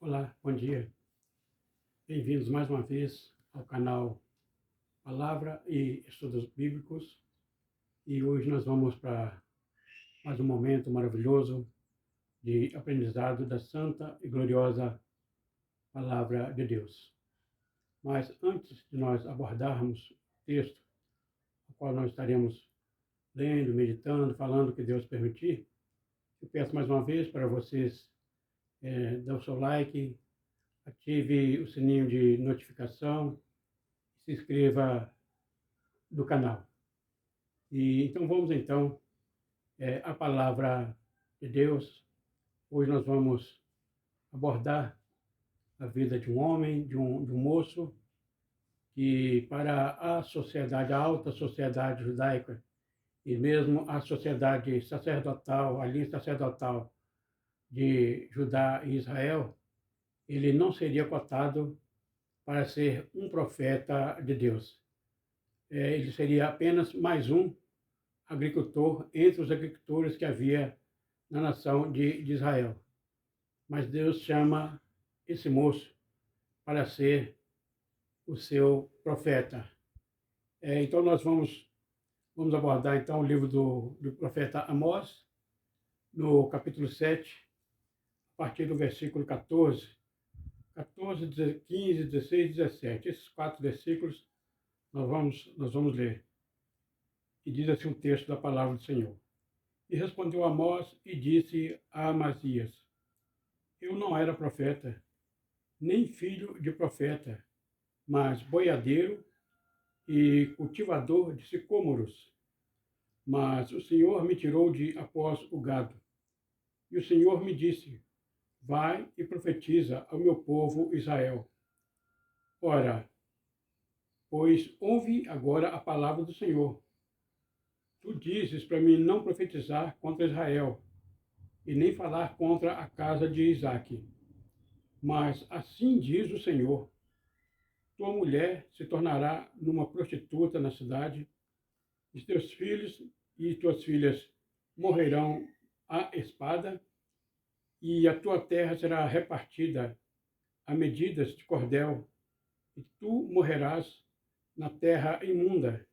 Olá, bom dia. Bem-vindos mais uma vez ao canal Palavra e Estudos Bíblicos. E hoje nós vamos para mais um momento maravilhoso de aprendizado da santa e gloriosa Palavra de Deus. Mas antes de nós abordarmos o texto, o qual nós estaremos lendo, meditando, falando o que Deus permitir, eu peço mais uma vez para vocês dar o seu like, ative o sininho de notificação, se inscreva no canal. E então vamos à palavra de Deus. Hoje nós vamos abordar a vida de um homem, de um moço, que para a sociedade, a alta sociedade judaica, e mesmo a sociedade sacerdotal, a linha sacerdotal de Judá e Israel, ele não seria cotado para ser um profeta de Deus. Ele seria apenas mais um agricultor entre os agricultores que havia na nação de Israel. Mas Deus chama esse moço para ser o seu profeta. Então nós vamos abordar então o livro do profeta Amós, no capítulo 7, a partir do versículo 14, 15, 16 e 17. Esses 4 versículos nós vamos ler. E diz assim o texto da palavra do Senhor. E respondeu Amós e disse a Amazias: Eu não era profeta, nem filho de profeta, mas boiadeiro e cultivador de sicômoros. Mas o Senhor me tirou de após o gado. E o Senhor me disse: Vai e profetiza ao meu povo Israel. Ora, pois ouve agora a palavra do Senhor. Tu dizes para mim não profetizar contra Israel, e nem falar contra a casa de Isaque. Mas assim diz o Senhor: tua mulher se tornará numa prostituta na cidade, e teus filhos e tuas filhas morrerão à espada, e a tua terra será repartida a medidas de cordel, e tu morrerás na terra imunda,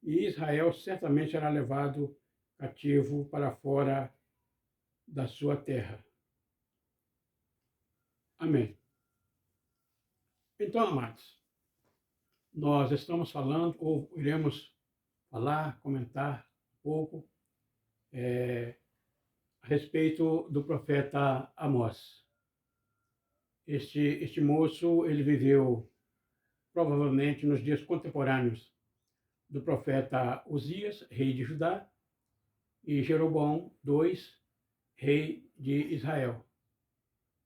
e Israel certamente será levado cativo para fora da sua terra. Amém. Então, amados, nós estamos falando, ou iremos falar, comentar um pouco a respeito do profeta Amós. Este moço, ele viveu provavelmente nos dias contemporâneos do profeta Uzias, rei de Judá, e Jeroboão II, rei de Israel.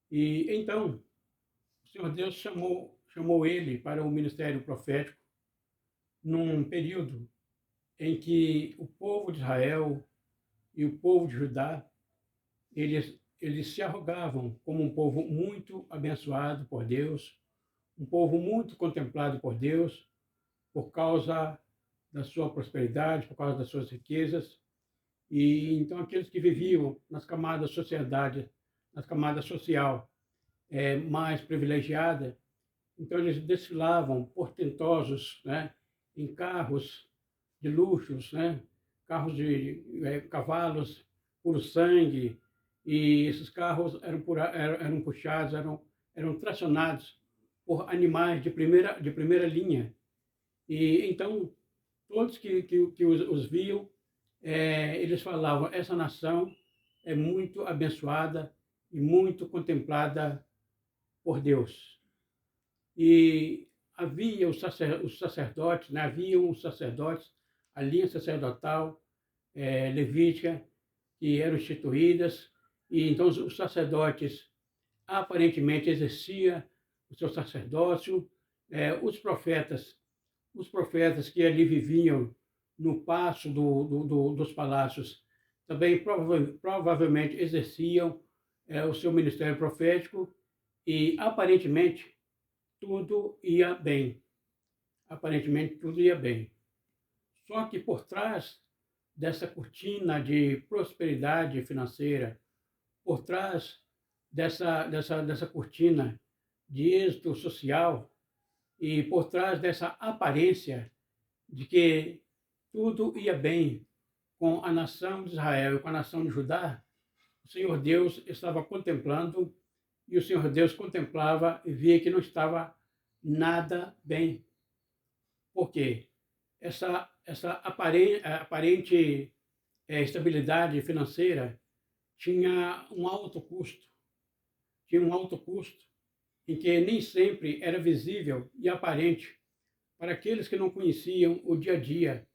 E então, o Senhor Deus chamou ele para o ministério profético num período em que o povo de Israel e o povo de Judá, eles se arrogavam como um povo muito abençoado por Deus, um povo muito contemplado por Deus, por causa da sua prosperidade, por causa das suas riquezas. E então aqueles que viviam nas camadas social mais privilegiada, então eles desfilavam portentosos, né, em carros de luxos, né, carros de cavalos puro sangue, e esses carros eram puxados, eram tracionados por animais de primeira linha. E então todos que os viam, eles falavam: essa nação é muito abençoada e muito contemplada por Deus. E havia os sacerdotes, né? Haviam os sacerdotes, a linha sacerdotal levítica, que eram instituídas, e então os sacerdotes aparentemente exerciam o seu sacerdócio. Os profetas que ali viviam no paço dos palácios também provavelmente exerciam o seu ministério profético, e aparentemente tudo ia bem. Aparentemente tudo ia bem. Só que por trás dessa cortina de prosperidade financeira, por trás dessa cortina de êxito social e por trás dessa aparência de que tudo ia bem com a nação de Israel e com a nação de Judá, o Senhor Deus estava contemplando e o Senhor Deus contemplava e via que não estava nada bem. Por quê? Essa aparente estabilidade financeira tinha um alto custo em que nem sempre era visível e aparente para aqueles que não conheciam o dia a dia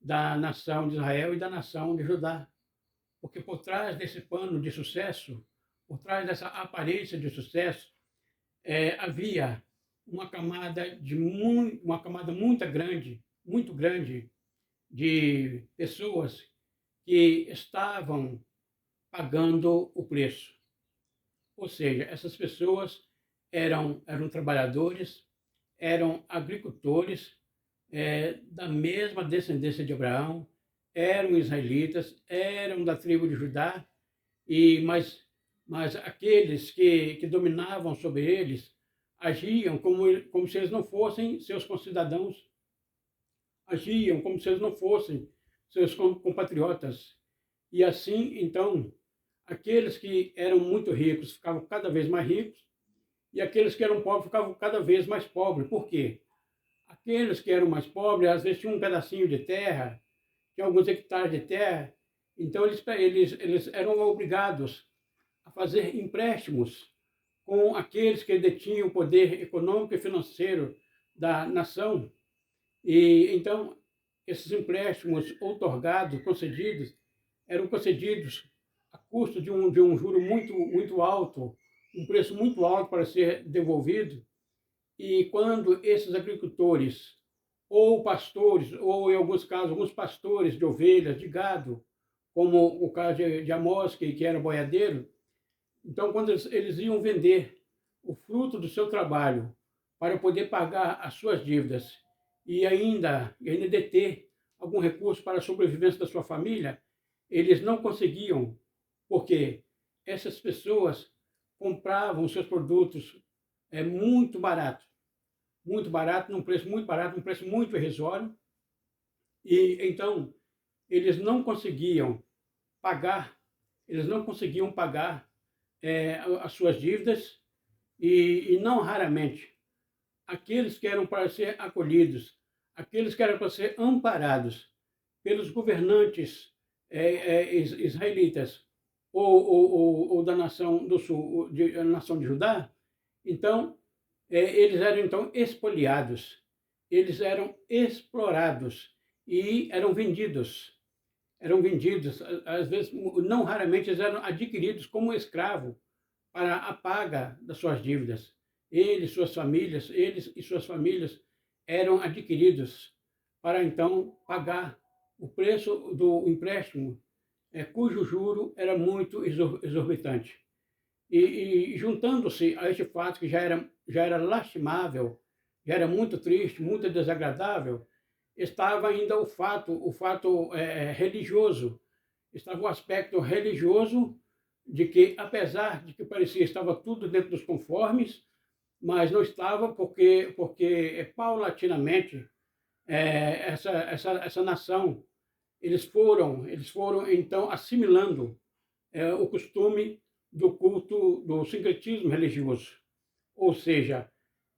da nação de Israel e da nação de Judá. Porque por trás desse pano de sucesso, por trás dessa aparência de sucesso, havia uma camada muito grande de pessoas que estavam pagando o preço. Ou seja, essas pessoas eram trabalhadores, eram agricultores, da mesma descendência de Abraão, eram israelitas, eram da tribo de Judá, mas aqueles que dominavam sobre eles agiam como se eles não fossem seus concidadãos, agiam como se eles não fossem seus compatriotas. E assim, então, aqueles que eram muito ricos ficavam cada vez mais ricos, e aqueles que eram pobres ficavam cada vez mais pobres. Por quê? Aqueles que eram mais pobres, às vezes tinham um pedacinho de terra, tinham alguns hectares de terra, então eles eram obrigados a fazer empréstimos com aqueles que detinham o poder econômico e financeiro da nação. E então, esses empréstimos outorgados, concedidos, eram concedidos a custo de um juro muito alto, um preço muito alto para ser devolvido. E quando esses agricultores, ou pastores, ou em alguns casos, alguns pastores de ovelhas, de gado, como o caso de Amós, que era boiadeiro, então quando eles iam vender o fruto do seu trabalho para poder pagar as suas dívidas e ainda deter algum recurso para a sobrevivência da sua família, eles não conseguiam, porque essas pessoas compravam seus produtos muito barato, num preço muito barato, num preço muito irrisório, e então eles não conseguiam pagar, as suas dívidas, e não raramente aqueles que eram para ser acolhidos, aqueles que eram para ser amparados pelos governantes israelitas ou da nação do sul, a nação de Judá, então eles eram então expoliados, eles eram explorados e eram vendidos, às vezes, não raramente, eles eram adquiridos como escravo para a paga das suas dívidas. Eles e suas famílias eram adquiridos para então pagar o preço do empréstimo, cujo juro era muito exorbitante. E juntando-se a este fato que já era lastimável, já era muito triste, muito desagradável, estava ainda o fato religioso, estava o aspecto religioso de que, apesar de que parecia que estava tudo dentro dos conformes, mas não estava porque paulatinamente, essa nação, eles foram então assimilando o costume do culto do sincretismo religioso. Ou seja,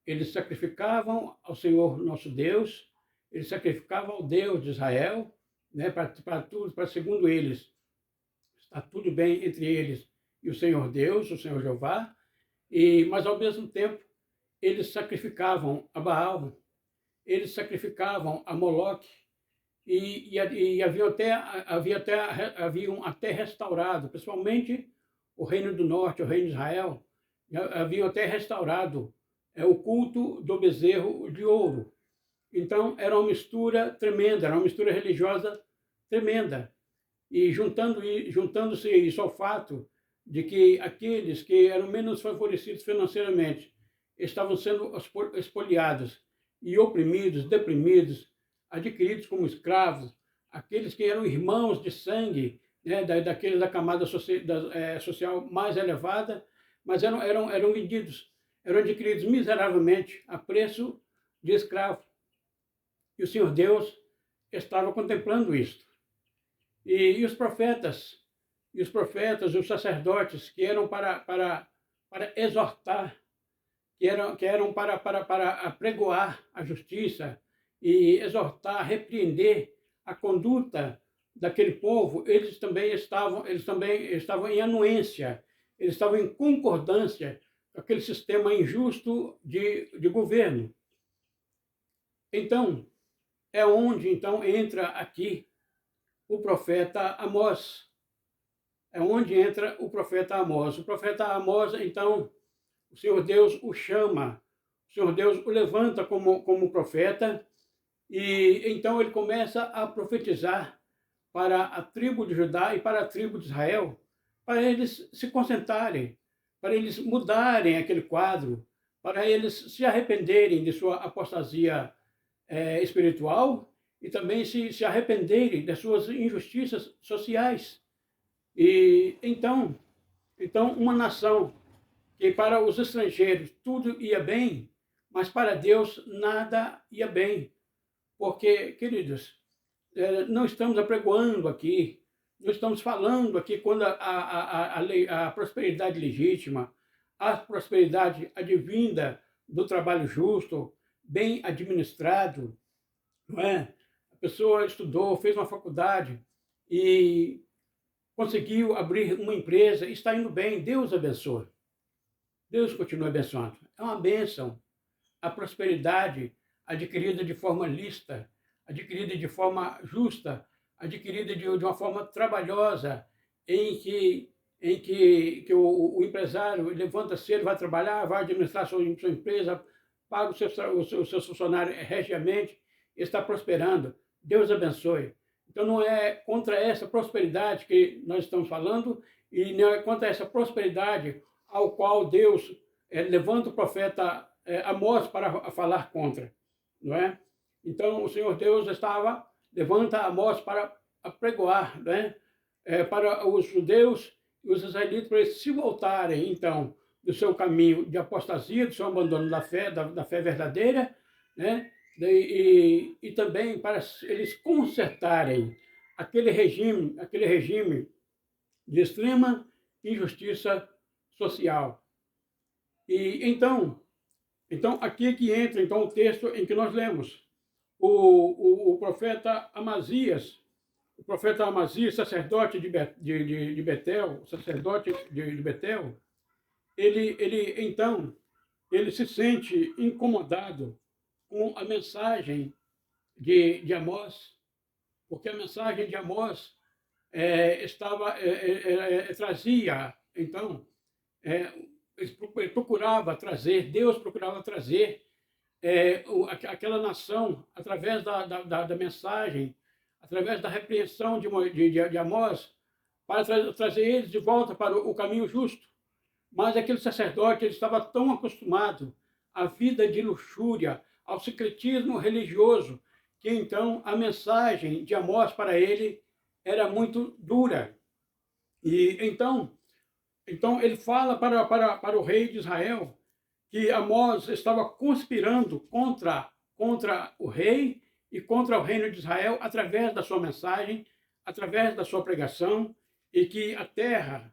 eles sacrificavam ao Senhor nosso Deus, eles sacrificavam ao Deus de Israel, né, para segundo eles, está tudo bem entre eles e o Senhor Deus, o Senhor Jeová, mas ao mesmo tempo eles sacrificavam a Baal, eles sacrificavam a Moloque, haviam até restaurado, principalmente o Reino do Norte, o Reino de Israel, haviam até restaurado o culto do bezerro de ouro. Então, era uma mistura tremenda, era uma mistura religiosa tremenda. E juntando-se isso ao fato de que aqueles que eram menos favorecidos financeiramente estavam sendo expoliados e oprimidos, deprimidos, adquiridos como escravos, aqueles que eram irmãos de sangue, né, daqueles da camada social mais elevada, mas eram vendidos, eram adquiridos miseravelmente a preço de escravo. E o Senhor Deus estava contemplando isto. E os profetas, os sacerdotes, que eram para exortar, que eram para apregoar a justiça e exortar, repreender a conduta daquele povo, eles também estavam em anuência, eles estavam em concordância com aquele sistema injusto de governo. Então, é onde então entra aqui o profeta Amós. É onde entra o profeta Amós. O profeta Amós, então, o Senhor Deus o chama, o Senhor Deus o levanta como profeta, e então ele começa a profetizar para a tribo de Judá e para a tribo de Israel, para eles se concentrarem, para eles mudarem aquele quadro, para eles se arrependerem de sua apostasia espiritual e também se arrependerem das suas injustiças sociais. E então uma nação que para os estrangeiros tudo ia bem, mas para Deus nada ia bem. Porque, queridos, não estamos apregoando aqui, não estamos falando aqui quando a prosperidade legítima, a prosperidade advinda do trabalho justo, bem administrado, não é? A pessoa estudou, fez uma faculdade e conseguiu abrir uma empresa, está indo bem, Deus abençoe. Deus continua abençoando. É uma bênção. A prosperidade adquirida de forma lícita, adquirida de forma justa, adquirida de uma forma trabalhosa, em que o empresário levanta cedo, vai trabalhar, vai administrar sua empresa, paga os seus funcionários regiamente, está prosperando. Deus abençoe. Então não é contra essa prosperidade que nós estamos falando, e não é contra essa prosperidade ao qual Deus levanta o profeta Amós para falar contra, não é? Então o Senhor Deus levanta Amós para apregoar, né? Para os judeus e os israelitas, para eles se voltarem, então, do seu caminho de apostasia, do seu abandono da fé verdadeira, né? E também para eles consertarem aquele regime de extrema injustiça social. E então aqui é que entra então o texto em que nós lemos. O profeta Amazias, sacerdote de Betel, ele se sente incomodado com a mensagem de Amós, porque a mensagem de Amós trazia, então, Deus procurava trazer aquela nação, através da mensagem, através da repreensão de Amós, para trazer eles de volta para o caminho justo. Mas aquele sacerdote ele estava tão acostumado à vida de luxúria, ao secretismo religioso, que então a mensagem de Amós para ele era muito dura. E então ele fala para o rei de Israel que Amós estava conspirando contra o rei e contra o reino de Israel através da sua mensagem, através da sua pregação, e que a terra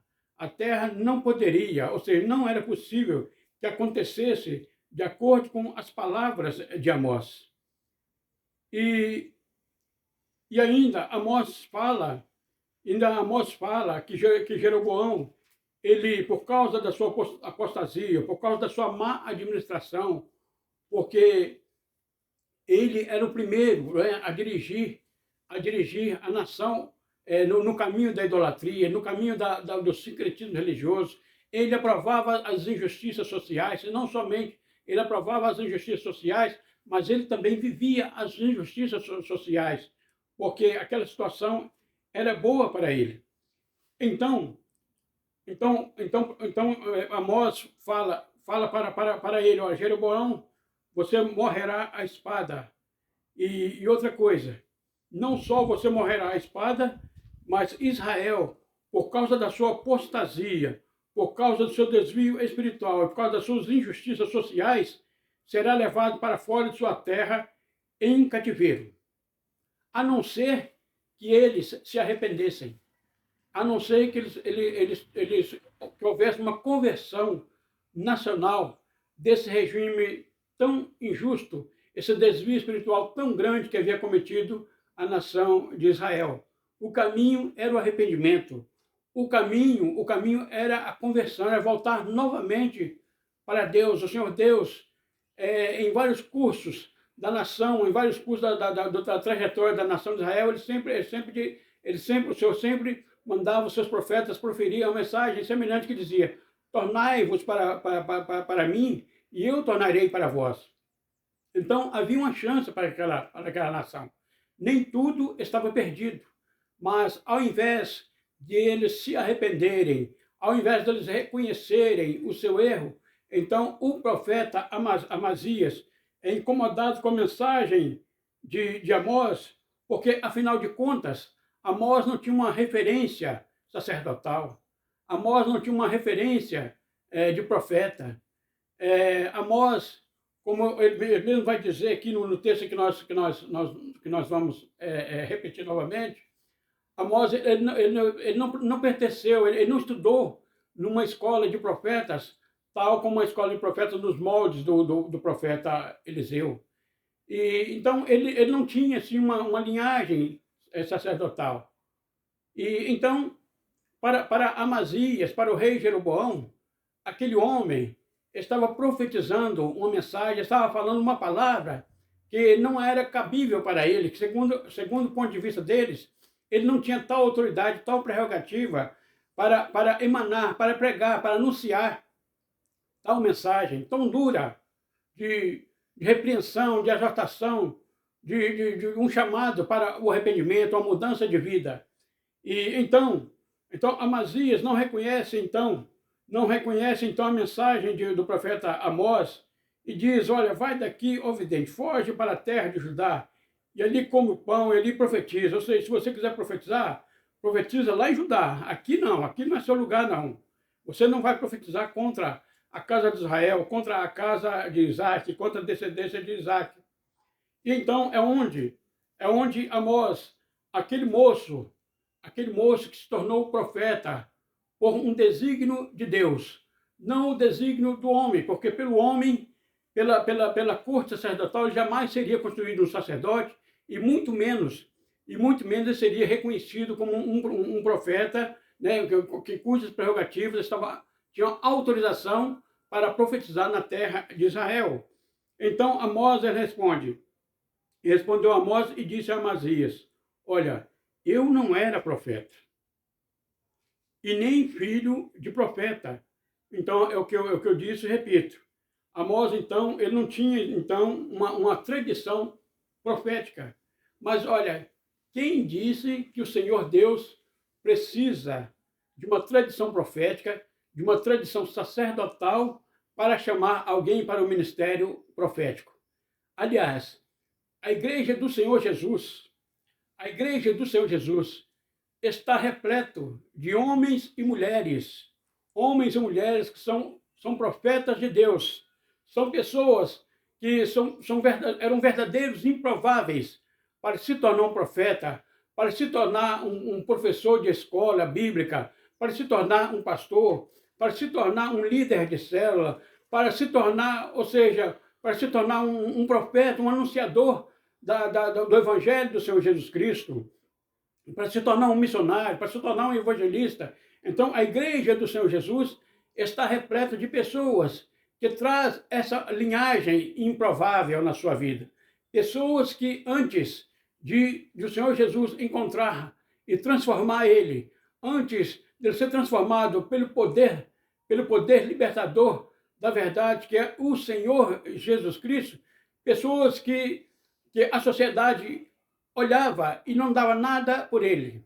não poderia, ou seja, não era possível que acontecesse de acordo com as palavras de Amós. E ainda Amós fala que Jeroboão, ele, por causa da sua apostasia, por causa da sua má administração, porque ele era o primeiro, né, a dirigir a nação no caminho da idolatria, no caminho do sincretismo religioso. Ele aprovava as injustiças sociais, e não somente ele aprovava as injustiças sociais, mas ele também vivia as injustiças sociais, porque aquela situação era boa para ele. Então Amós fala para ele: ó, Jeroboão, você morrerá à espada. E outra coisa, não só você morrerá à espada, mas Israel, por causa da sua apostasia, por causa do seu desvio espiritual e por causa das suas injustiças sociais, será levado para fora de sua terra em cativeiro. A não ser que eles se arrependessem, a não ser que que houvesse uma conversão nacional desse regime tão injusto, esse desvio espiritual tão grande que havia cometido a nação de Israel. O caminho era o arrependimento. O caminho era a conversão, era voltar novamente para Deus. O Senhor Deus, em vários cursos da nação, em vários cursos da trajetória da nação de Israel, o Senhor sempre mandava os seus profetas proferir uma mensagem semelhante que dizia: tornai-vos para mim e eu tornarei para vós. Então, havia uma chance para aquela nação. Nem tudo estava perdido, mas ao invés de eles se arrependerem, ao invés de eles reconhecerem o seu erro, então o profeta Amazias, incomodado com a mensagem de Amós, porque, afinal de contas, Amós não tinha uma referência sacerdotal, Amós não tinha uma referência de profeta. Amós, como ele mesmo vai dizer aqui no texto que nós vamos repetir novamente, Amós ele não pertenceu, ele não estudou numa escola de profetas, tal como a escola de profetas nos moldes do profeta Eliseu. E, então, ele não tinha assim, uma linhagem sacerdotal. E então, para Amazias, para o rei Jeroboão, aquele homem estava profetizando uma mensagem, estava falando uma palavra que não era cabível para ele, que segundo o ponto de vista deles, ele não tinha tal autoridade, tal prerrogativa para emanar, para pregar, para anunciar tal mensagem tão dura de repreensão, de exortação, de um chamado para o arrependimento, a mudança de vida. E então Amazias não reconhece então a mensagem do profeta Amós e diz: olha, vai daqui, ó vidente, foge para a terra de Judá, e ali come o pão, e ali profetiza. Ou seja, se você quiser profetizar, profetiza lá em Judá. Aqui não é seu lugar, não. Você não vai profetizar contra a casa de Israel, contra a casa de Isaac, contra a descendência de Isaac. E então é onde Amós, aquele moço que se tornou profeta por um desígnio de Deus, não o desígnio do homem, porque pelo homem, pela corte sacerdotal, ele jamais seria constituído um sacerdote, e muito menos ele seria reconhecido como um profeta, né, cujas prerrogativas tinham autorização para profetizar na terra de Israel. Então Amós respondeu Amós e disse a Amazias: olha, eu não era profeta, e nem filho de profeta. Então, é o que eu disse e repito. Amós, então, ele não tinha, então, uma tradição profética. Mas, olha, quem disse que o Senhor Deus precisa de uma tradição profética, de uma tradição sacerdotal para chamar alguém para o ministério profético? Aliás, a igreja do Senhor Jesus está repleto de homens e mulheres que são profetas de Deus, são pessoas que eram verdadeiros improváveis para se tornar um profeta, para se tornar um professor de escola bíblica, para se tornar um pastor, para se tornar um líder de célula, para se tornar um profeta, um anunciador do Evangelho do Senhor Jesus Cristo, para se tornar um missionário, para se tornar um evangelista. Então, a igreja do Senhor Jesus está repleta de pessoas que traz essa linhagem improvável na sua vida. Pessoas que antes de o Senhor Jesus encontrar e transformar ele, antes de ele ser transformado pelo poder libertador da verdade, que é o Senhor Jesus Cristo, pessoas que a sociedade olhava e não dava nada por ele.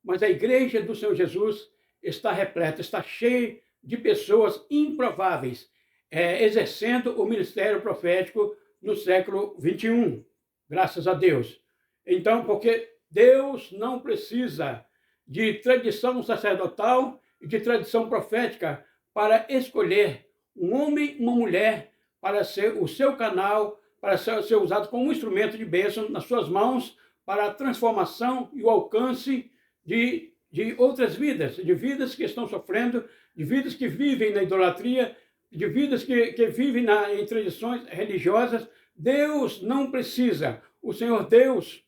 Mas a igreja do Senhor Jesus está repleta, está cheia de pessoas improváveis, exercendo o ministério profético no século XXI. Graças a Deus. Então, porque Deus não precisa de tradição sacerdotal, e de tradição profética para escolher um homem e uma mulher para ser o seu canal, para ser usado como um instrumento de bênção nas suas mãos para a transformação e o alcance de outras vidas, de vidas que estão sofrendo, de vidas que vivem na idolatria, de vidas que vivem em tradições religiosas. Deus não precisa. O Senhor Deus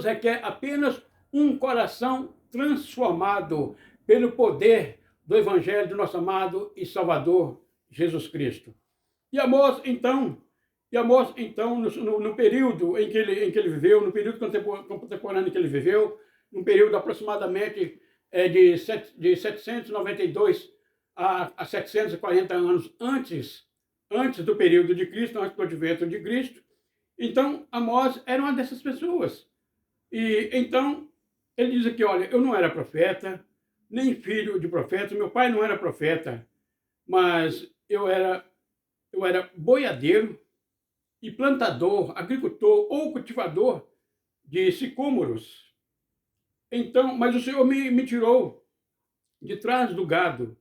requer apenas um coração transformado pelo poder do Evangelho do nosso amado e Salvador Jesus Cristo. E Amós, então, no período em que ele viveu, no período contemporâneo que ele viveu, num período aproximadamente de 792 a 740 anos antes do período de Cristo, antes do advento de Cristo. Então, Amós era uma dessas pessoas. E então, ele diz aqui, olha, eu não era profeta, nem filho de profeta, meu pai não era profeta, mas eu era boiadeiro e plantador, agricultor ou cultivador de sicômoros. Então, mas o Senhor me tirou de trás do gado,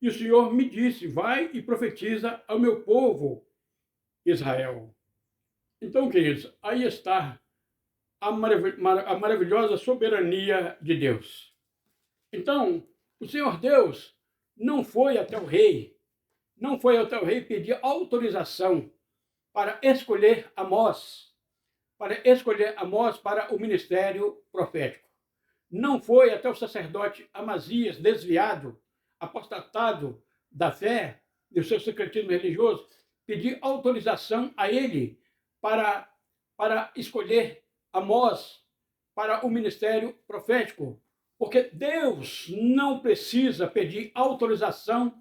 e o Senhor me disse, vai e profetiza ao meu povo Israel. Então, queridos, aí está a maravilhosa soberania de Deus. Então, o Senhor Deus não foi até o rei pedir autorização para escolher Amós para o ministério profético. Não foi até o sacerdote Amazias, desviado, apostatado da fé, do seu secretismo religioso, pedir autorização a ele para escolher Amós para o ministério profético. Porque Deus não precisa pedir autorização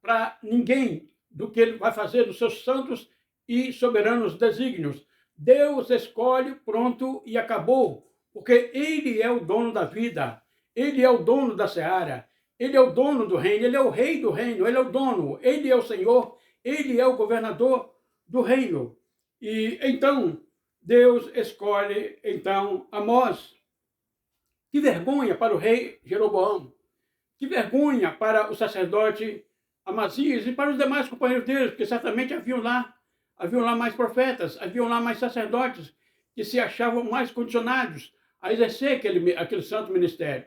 para ninguém do que ele vai fazer nos seus santos e soberanos desígnios. Deus escolhe, pronto, e acabou. Porque ele é o dono da vida, ele é o dono da seara, ele é o dono do reino, ele é o rei do reino, ele é o dono, ele é o Senhor, ele é o governador do reino. E então, Deus escolhe, então, Amós. Que vergonha para o rei Jeroboão, que vergonha para o sacerdote Amazias e para os demais companheiros deles, porque certamente haviam lá mais profetas, haviam lá mais sacerdotes que se achavam mais condicionados a exercer aquele santo ministério.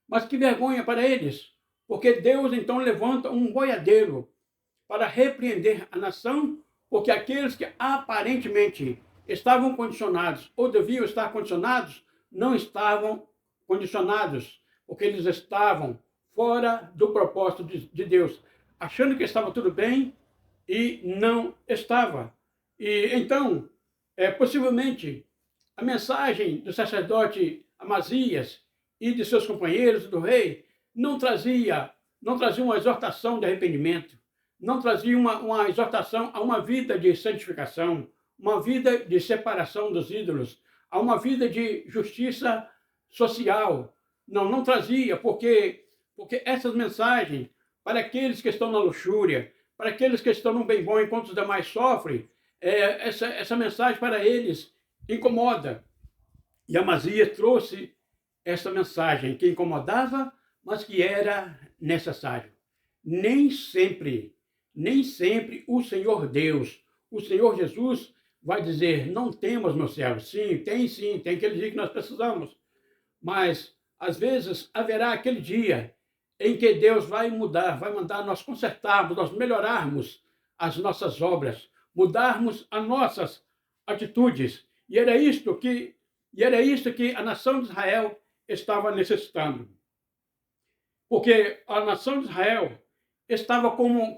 Mas que vergonha para eles, porque Deus então levanta um boiadeiro para repreender a nação, porque aqueles que aparentemente estavam condicionados ou deviam estar condicionados, não estavam condicionados, porque eles estavam fora do propósito de Deus, achando que estava tudo bem e não estava. E então, possivelmente, a mensagem do sacerdote Amazias e de seus companheiros do rei não trazia uma exortação de arrependimento, não trazia uma exortação a uma vida de santificação, uma vida de separação dos ídolos, a uma vida de justiça social. Não trazia, porque essas mensagens, para aqueles que estão na luxúria, para aqueles que estão no bem bom enquanto os demais sofrem, essa mensagem para eles incomoda. E Amazias trouxe essa mensagem que incomodava, mas que era necessário. Nem sempre o Senhor Deus, o Senhor Jesus vai dizer, não temos, meu servo. Sim, tem aquele dia que nós precisamos. Mas, às vezes, haverá aquele dia em que Deus vai mudar, vai mandar nós consertarmos, nós melhorarmos as nossas obras, mudarmos as nossas atitudes. E era isto que a nação de Israel estava necessitando. Porque a nação de Israel estava como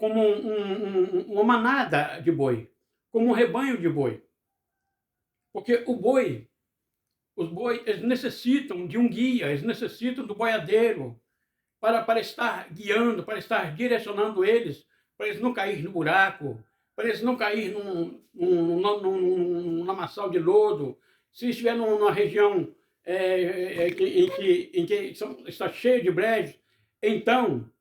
uma manada de boi, como um rebanho de boi. Porque os bois, eles necessitam de um guia, eles necessitam do boiadeiro para estar guiando, para estar direcionando eles, para eles não caírem no buraco, para eles não caírem num lamaçal de lodo. Se estiver numa região em que está cheio de brejos, então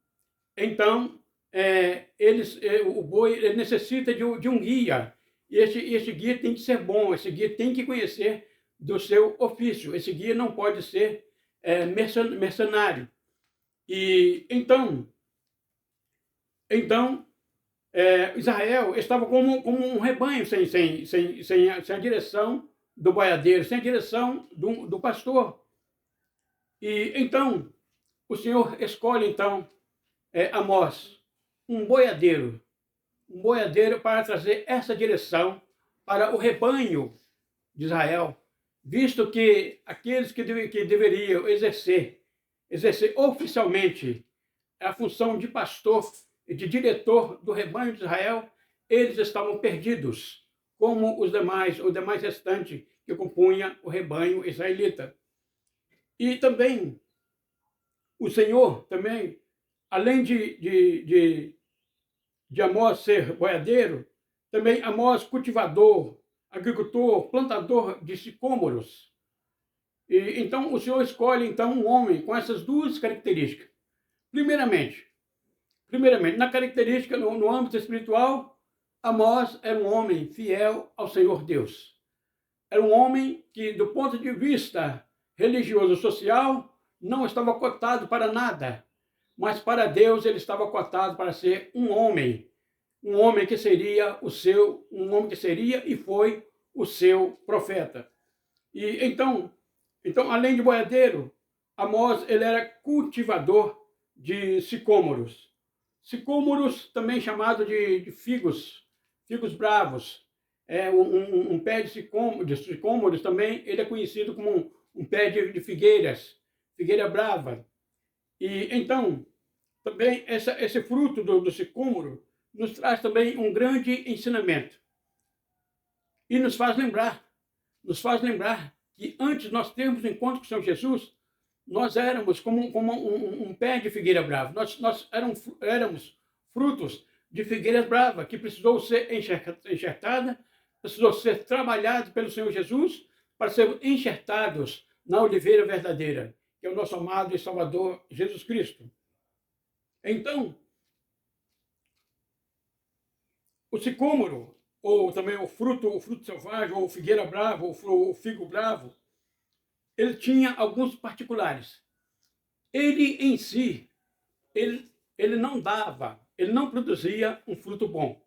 o boi ele necessita de um guia. E esse guia tem que ser bom, esse guia tem que conhecer do seu ofício. Esse guia não pode ser mercenário. E então Israel estava como um rebanho sem a direção do boiadeiro, sem a direção do pastor. E então o Senhor escolhe então Amós, um boiadeiro para trazer essa direção para o rebanho de Israel, visto que aqueles que deveriam exercer oficialmente a função de pastor e de diretor do rebanho de Israel, eles estavam perdidos, como o demais restante que compunha o rebanho israelita. E também o Senhor, também, além de Amós ser boiadeiro, também Amós cultivador, agricultor, plantador de sicômoros. E então o Senhor escolhe então um homem com essas duas características. Primeiramente, na característica, no âmbito espiritual, Amós era um homem fiel ao Senhor Deus. Era um homem que, do ponto de vista religioso social, não estava cotado para nada, mas para Deus ele estava cotado para ser um homem que seria e foi o seu profeta. E então além de boiadeiro, Amós ele era cultivador de sicômoros. Sicômoros, também chamado de figos bravos. Um pé de sicômoros também, ele é conhecido como um pé de figueira brava. E então, também esse fruto do sicômoro nos traz também um grande ensinamento. E nos faz lembrar que antes de nós termos um encontro com o Senhor Jesus, nós éramos como um pé de figueira brava. Nós éramos frutos de figueira brava, que precisou ser enxertada, precisou ser trabalhado pelo Senhor Jesus para sermos enxertados na oliveira verdadeira, que é o nosso amado e Salvador Jesus Cristo. Então, o sicômoro, ou também o fruto selvagem, ou figueira brava, ou figo bravo, ele tinha alguns particulares. Ele em si, ele não produzia um fruto bom.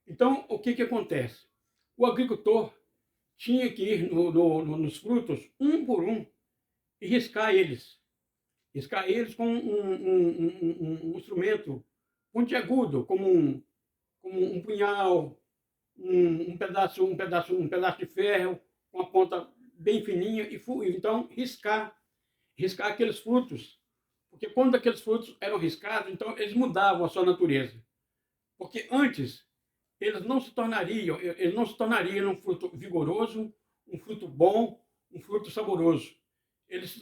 Então, o que acontece? O agricultor tinha que ir nos frutos, um por um, e riscar eles com um instrumento pontiagudo, como um punhal, um pedaço de ferro, com a ponta bem fininha, e então riscar aqueles frutos. Porque quando aqueles frutos eram riscados, então eles mudavam a sua natureza. Porque antes, eles não se tornariam um fruto vigoroso, um fruto bom, um fruto saboroso. Eles se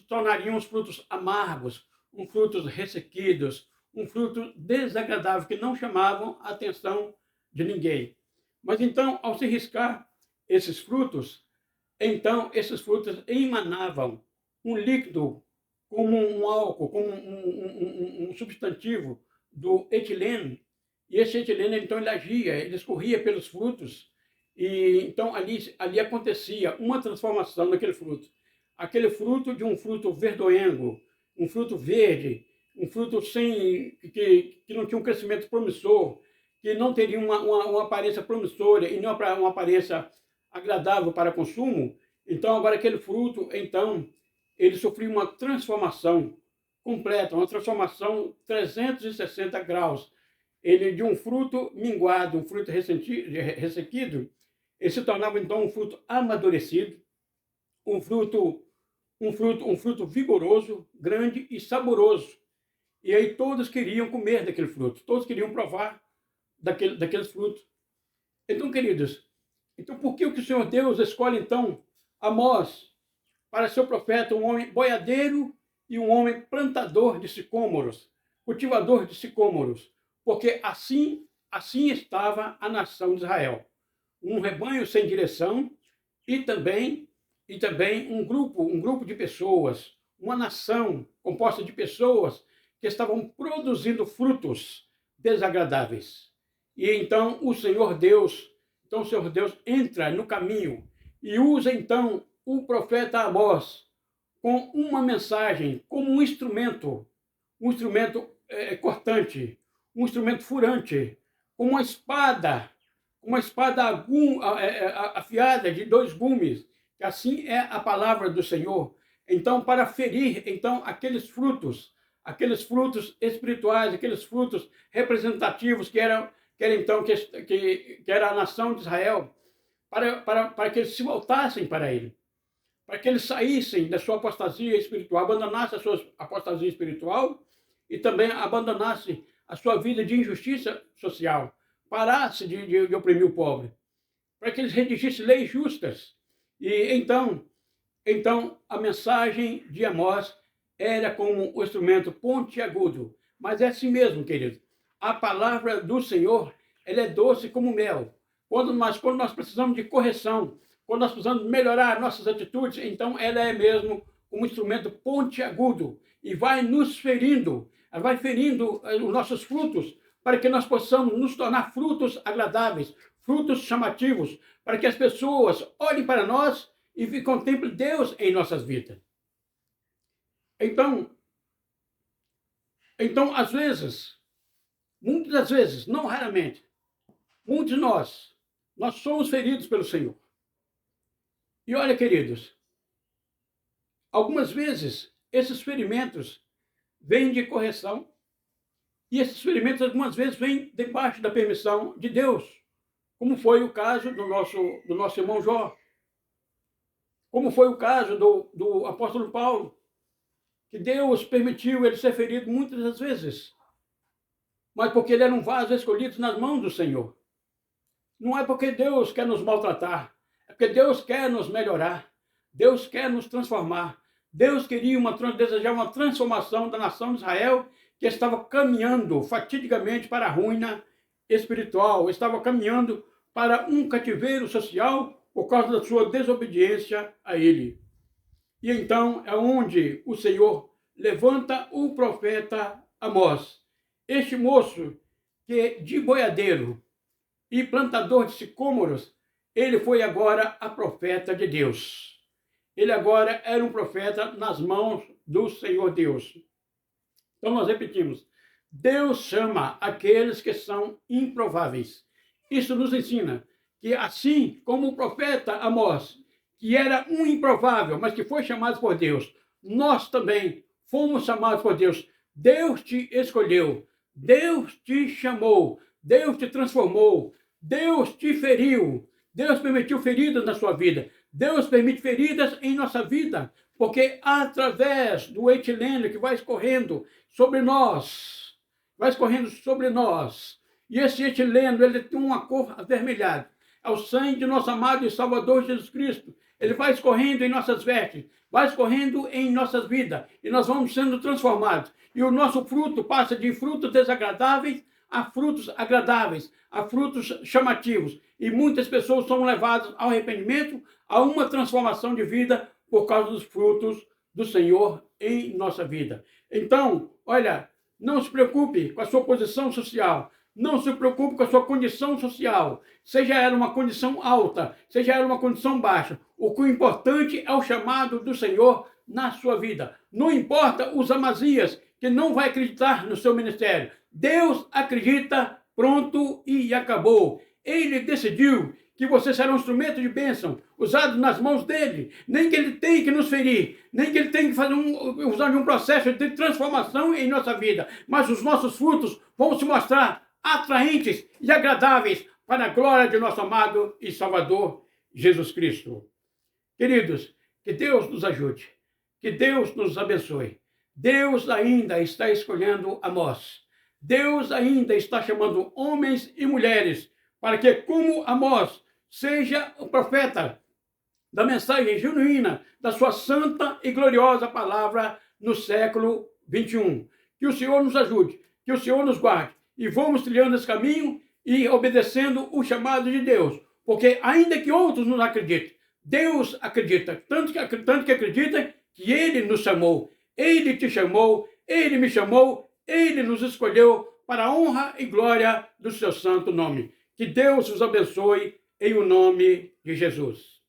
tornariam os frutos amargos, frutos ressequidos, um fruto desagradável, que não chamavam a atenção de ninguém. Mas então, ao se riscar esses frutos, então esses frutos emanavam um líquido, como um álcool, como um substantivo do etileno, e esse etileno, então, ele agia, ele escorria pelos frutos, e então ali acontecia uma transformação naquele fruto. Aquele fruto de um fruto verdoengo, um fruto verde, um fruto que não tinha um crescimento promissor, que não teria uma aparência promissora e não uma aparência agradável para consumo. Então, agora aquele fruto, então, ele sofreu uma transformação completa, uma transformação 360 graus. Ele, de um fruto minguado, um fruto ressequido, ele se tornava, então, um fruto amadurecido, um fruto vigoroso, grande e saboroso. E aí todos queriam comer daquele fruto, todos queriam provar daqueles frutos. Então, queridos, por que o Senhor Deus escolhe, então, Amós para ser o profeta, um homem boiadeiro e um homem plantador de sicômoros, cultivador de sicômoros? Porque assim estava a nação de Israel. Um rebanho sem direção e também um grupo de pessoas, uma nação composta de pessoas que estavam produzindo frutos desagradáveis. E então o Senhor Deus entra no caminho e usa então o profeta Amós, com uma mensagem, como um instrumento cortante, um instrumento furante, com uma espada afiada de 2 gumes, que assim é a palavra do Senhor. Então, para ferir então aqueles frutos espirituais, aqueles frutos representativos que era a nação de Israel, para que eles se voltassem para ele, para que eles saíssem da sua apostasia espiritual, abandonassem a sua apostasia espiritual e também abandonassem a sua vida de injustiça social, parasse de oprimir o pobre, para que eles redigissem leis justas. E então a mensagem de Amós era como o instrumento pontiagudo. Mas é assim mesmo, querido. A palavra do Senhor, ela é doce como mel. Quando nós precisamos de correção, quando nós precisamos melhorar nossas atitudes, então ela é mesmo um instrumento pontiagudo e vai nos ferindo, ela vai ferindo os nossos frutos, para que nós possamos nos tornar frutos agradáveis, frutos chamativos, para que as pessoas olhem para nós e contemplem Deus em nossas vidas. Então, às vezes, muitas das vezes, não raramente, muitos de nós somos feridos pelo Senhor. E olha, queridos, algumas vezes esses ferimentos vêm de correção e esses ferimentos algumas vezes vêm debaixo da permissão de Deus, como foi o caso do nosso irmão Jó, como foi o caso do apóstolo Paulo, que Deus permitiu ele ser ferido muitas das vezes, mas porque ele era um vaso escolhido nas mãos do Senhor. Não é porque Deus quer nos maltratar, é porque Deus quer nos melhorar, Deus quer nos transformar. Deus desejava uma transformação da nação de Israel, que estava caminhando fatidicamente para a ruína espiritual, estava caminhando para um cativeiro social por causa da sua desobediência a ele. E então é onde o Senhor levanta o profeta Amós. Este moço, que de boiadeiro e plantador de sicômoros, ele foi agora a profeta de Deus. Ele agora era um profeta nas mãos do Senhor Deus. Então nós repetimos, Deus chama aqueles que são improváveis. Isso nos ensina que assim como o profeta Amós, que era um improvável, mas que foi chamado por Deus, nós também fomos chamados por Deus. Deus te escolheu, Deus te chamou, Deus te transformou, Deus te feriu, Deus permitiu feridas na sua vida, Deus permite feridas em nossa vida, porque através do etileno que vai escorrendo sobre nós, e esse etileno, ele tem uma cor avermelhada, é o sangue de nosso amado e Salvador Jesus Cristo. Ele vai escorrendo em nossas vestes, vai escorrendo em nossas vidas, e nós vamos sendo transformados. E o nosso fruto passa de frutos desagradáveis a frutos agradáveis, a frutos chamativos. E muitas pessoas são levadas ao arrependimento, a uma transformação de vida por causa dos frutos do Senhor em nossa vida. Então, olha, não se preocupe com a sua posição social, não se preocupe com a sua condição social, seja ela uma condição alta, seja ela uma condição baixa. O que é importante é o chamado do Senhor na sua vida. Não importa os Amazias, que não vai acreditar no seu ministério. Deus acredita, pronto e acabou. Ele decidiu que você será um instrumento de bênção, usado nas mãos dele. Nem que ele tenha que nos ferir, nem que ele tenha que usar de um processo de transformação em nossa vida. Mas os nossos frutos vão se mostrar atraentes e agradáveis para a glória de nosso amado e Salvador Jesus Cristo. Queridos, que Deus nos ajude, que Deus nos abençoe. Deus ainda está escolhendo Amós. Deus ainda está chamando homens e mulheres para que, como Amós, seja o profeta da mensagem genuína da sua santa e gloriosa palavra no século 21. Que o Senhor nos ajude, que o Senhor nos guarde e vamos trilhando esse caminho e obedecendo o chamado de Deus. Porque ainda que outros não acreditem, Deus acredita, tanto que acredita que Ele nos chamou. Ele te chamou, Ele me chamou, Ele nos escolheu para a honra e glória do seu santo nome. Que Deus os abençoe em o nome de Jesus.